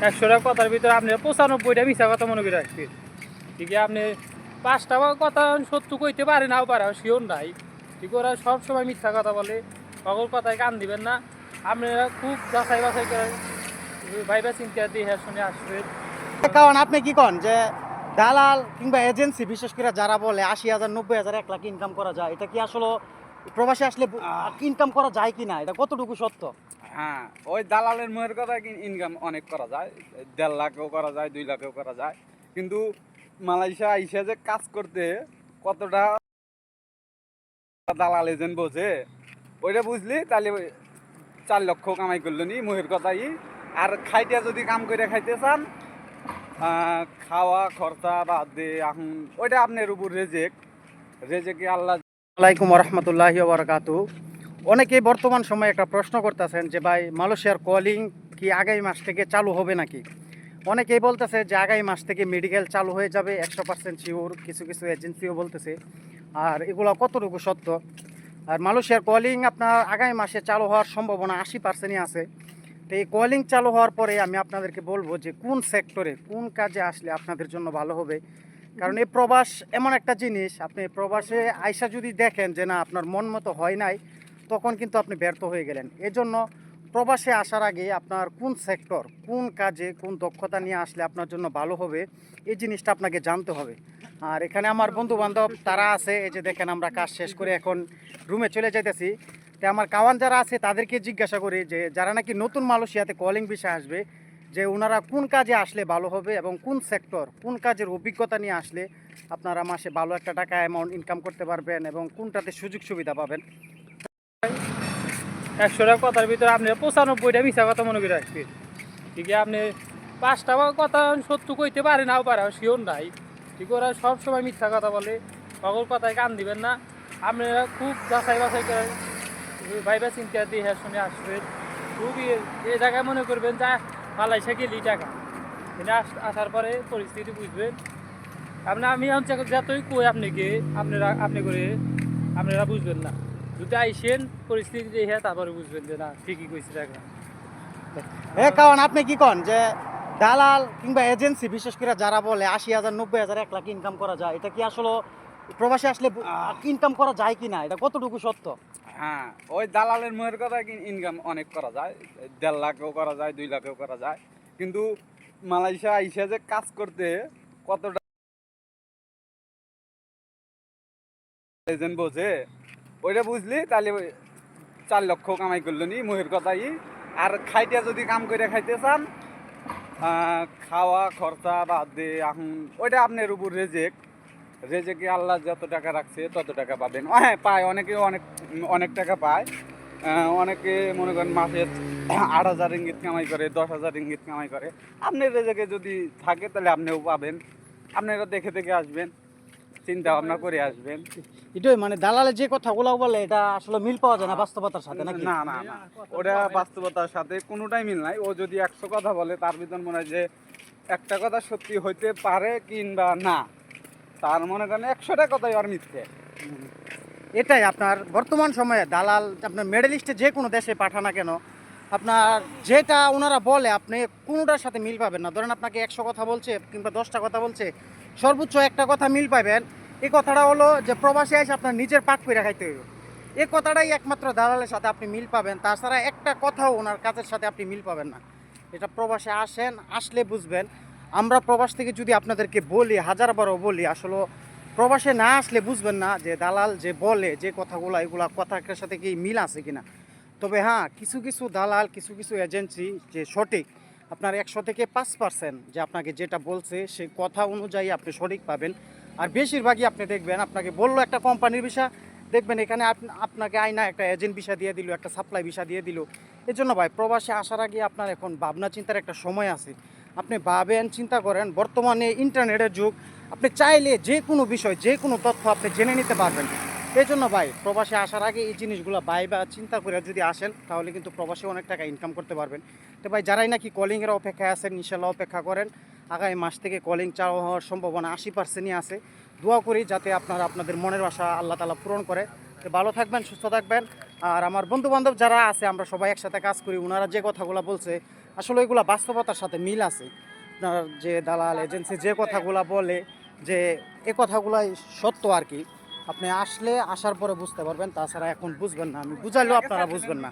100টা কথার ভিতরে আপনি 95টা মিথ্যা কথা মনে করে রাখছেন। ঠিক আছে, আপনি 5টা কথা সত্য কইতে পারে নাও পারে, শিওর নাই। ঠিক, ওরা সবসময় মিথ্যা কথা বলে, সকল কথায় কান দিবেন না। আপনারা খুব যাচাই বাছাই করে ভাইবা চিন্তা দিয়ে শুনে আসবেন। কারণ আপনি কি কন যে দালাল কিংবা এজেন্সি বিশেষ করে যারা বলে 80,000 90,000 1 লাখ ইনকাম করা যায়, এটা কি আসলে প্রবাসে আসলে ইনকাম করা যায় কিনা, এটা কতটুকু সত্য? হ্যাঁ, ওই দালালের মুখের কথা ইনকাম অনেক করা যায়, 1.5 লাখও করা যায়, 2 লাখও করা যায়। কিন্তু মালয়েশিয়া আইসা যে কাজ করতে কতটা দালাল এজেন্ট বোঝে, ওইটা বুঝলি তাহলে 4 লক্ষ কামাই করলো নি মুখের কথাই। আর খাইতে যদি কাম করে খাইতে চান, খাওয়া খরচা বাদ দিয়ে এখন ওইটা আপনার উপর রেজেকে আল্লাহ। আলাইকুম রহমতুল্লাহি বারাকাতু। অনেকেই বর্তমান সময়ে একটা প্রশ্ন করতেছেন যে ভাই, মালয়েশিয়ার কলিং কি আগামী মাস থেকে চালু হবে নাকি? অনেকেই বলতেছে যে আগামী মাস থেকে মেডিকেল চালু হয়ে যাবে, 100% শিওর। কিছু কিছু এজেন্সিও বলতেছে। আর এগুলো কতটুকু সত্য? আর মালয়েশিয়ার কলিং আপনার আগামী মাসে চালু হওয়ার সম্ভাবনা 80%ই আছে। তো এই কলিং চালু হওয়ার পরে আমি আপনাদেরকে বলবো যে কোন সেক্টরে কোন কাজে আসলে আপনাদের জন্য ভালো হবে। কারণ এই প্রবাস এমন একটা জিনিস, আপনি প্রবাসে আইসা যদি দেখেন যে না আপনার মন মতো হয় নাই, তখন কিন্তু আপনি ব্যর্থ হয়ে গেলেন। এজন্য প্রবাসে আসার আগে আপনার কোন সেক্টর কোন কাজে কোন দক্ষতা নিয়ে আসলে আপনার জন্য ভালো হবে, এই জিনিসটা আপনাকে জানতে হবে। আর এখানে আমার বন্ধু বান্ধব তারা আছে, এই যে দেখেন আমরা কাজ শেষ করে এখন রুমে চলে যাইতেছি। তো আমার কাওয়ান যারা আছে তাদেরকে জিজ্ঞাসা করি যে যারা নাকি নতুন মালয়েশিয়াতে কলিং বিষয়ে আসবে, যে ওনারা কোন কাজে আসলে ভালো হবে এবং কোন সেক্টর কোন কাজের অভিজ্ঞতা নিয়ে আসলে আপনারা মাসে ভালো একটা টাকা অ্যামাউন্ট ইনকাম করতে পারবেন এবং কোনটাতে সুযোগ সুবিধা পাবেন। 100টা কথার ভিতরে আপনি 95টা মিথ্যা কথা মনে করে রাখছেন। ঠিক আছে, আপনি 5টা কথা সত্য কইতে পারে নাও পারে, শিওর নাই। ঠিক, ওরা সবসময় মিথ্যা কথা বলে, সকল কথায় কান দিবেন না। আপনারা খুব যাচাই বাছাই করে ভাইবা চিন্তা দিয়ে শুনে আসবেন। খুবই এই জায়গায় মনে করবেন যা মালয়েশিয়া গেলি টাকা, এখানে আসার পরে পরিস্থিতি বুঝবেন। আমি যতই কই আপনাকে, আপনি করে আপনারা বুঝবেন না। যদি আইসেন পরিস্থিতি দেখে তারপরে বুঝবেন যে না ঠিকই কইছি টাকা। কারণ আপনি কি কন যে দালাল কিংবা এজেন্সি বিশেষ করে যারা বলে 80,000 90,000 1 লাখ ইনকাম করা যায়, এটা কি আসলে প্রবাসে আসলে ইনকাম করা যায় কিনা, এটা কতটুকু সত্য? হ্যাঁ, ওই দালালের মুখের কথা ইনকাম অনেক করা যায়, 1.5 লাখও করা যায়, 2 লাখও করা যায়। কিন্তু মালয়েশিয়া আইসা যে কাজ করতে কতটা এজেন্ট বোঝে, ওইটা বুঝলি তাহলে 4 লক্ষ কামাই করলো নি মুখের কথাই। আর খাইতে যদি কাম করে খাইতে চান, খাওয়া খরচা বাদ দিয়ে এখন ওইটা আপনার উপর রেজেকে আল্লাহ যত টাকা রাখছে তত টাকা পাবেন। হ্যাঁ, পায় অনেকে, অনেক অনেক টাকা পায়। অনেকে মনে করেন মাসে 8,000 রিঙ্গিত কামাই করে, 10,000 রিঙ্গিত কামাই করে। আপনার রেজেকে যদি থাকে তাহলে আপনিও পাবেন। আপনারা দেখে দেখে আসবেন, চিন্তা ভাবনা করে আসবেন। এটাই মানে দালালের যে কথাগুলো বলে এটা আসলে মিল পাওয়া যায় না বাস্তবতার সাথে নাকি? না না না, ওটা বাস্তবতার সাথে কোনোটাই মিল নাই। ও যদি 100 কথা বলে তার ভিতর মনে হয় যে একটা কথা সত্যি হইতে পারে কিংবা না, তার মনে করেন 100টা কথাই আর মিথ্যে। এটাই আপনার বর্তমান সময়ে দালাল আপনার মিডল ইস্টে যে কোনো দেশে পাঠান না কেন, আপনার যেটা ওনারা বলে আপনি কোনোটার সাথে মিল পাবেন না। ধরেন আপনাকে 100 কথা বলছে কিংবা 10টা কথা বলছে, সর্বোচ্চ একটা কথা মিল পাবেন। এই কথাটা হলো যে প্রবাসী এসে আপনার নিজের পাক করে খাইতে হইব। এই কথাটাই একমাত্র দালালের সাথে আপনি মিল পাবেন, তাছাড়া একটা কথাও ওনার কাজের সাথে আপনি মিল পাবেন না। এটা প্রবাসে আসেন, আসলে বুঝবেন। আমরা প্রবাস থেকে যদি আপনাদেরকে বলি, হাজারবারও বলি, আসলে প্রবাসে না আসলে বুঝবেন না যে দালাল যে বলে যে কথাগুলো, এগুলা কথার সাথে কি মিল আছে কিনা। তবে হ্যাঁ, কিছু কিছু দালাল কিছু কিছু এজেন্সি যে সঠিক, আপনার 100 থেকে 5% যে আপনাকে যেটা বলছে সেই কথা অনুযায়ী আপনি সঠিক পাবেন। আর বেশিরভাগই আপনি দেখবেন আপনাকে বললো একটা কোম্পানির বিষয়, দেখবেন এখানে আপনাকে আয়না একটা এজেন্ট ভিসা দিয়ে দিল, একটা সাপ্লাই ভিসা দিয়ে দিল। এই জন্য ভাই, প্রবাসে আসার আগে আপনার এখন ভাবনা চিন্তার একটা সময় আছে। আপনি ভাবেন, চিন্তা করেন। বর্তমানে ইন্টারনেটের যুগ, আপনি চাইলে যে কোনো বিষয় যে কোনো তথ্য আপনি জেনে নিতে পারবেন। এই জন্য ভাই, প্রবাসে আসার আগে এই জিনিসগুলো বা চিন্তা করে যদি আসেন, তাহলে কিন্তু প্রবাসে অনেক টাকা ইনকাম করতে পারবেন। তো ভাই, যারাই নাকি কলিংয়ের অপেক্ষায় আছেন, ইনশাল্লাহ অপেক্ষা করেন। আগামী মাস থেকে কলিং চালু হওয়ার সম্ভাবনা 80%ই আছে। দোয়া করি যাতে আপনারা আপনাদের মনের আশা আল্লাহ তাআলা পূরণ করে। তো ভালো থাকবেন, সুস্থ থাকবেন। আর আমার বন্ধু বান্ধব যারা আছে, আমরা সবাই একসাথে কাজ করি, ওনারা যে কথাগুলো বলছে আসলে এগুলা বাস্তবতার সাথে মিল আছে। আপনার যে দালাল এজেন্সি যে কথাগুলা বলে যে এ কথাগুলাই সত্য আর কি। আপনি আসার পরে বুঝতে পারবেন, তাছাড়া এখন বুঝবেন না, আমি বুঝাইলেও আপনারা বুঝবেন না।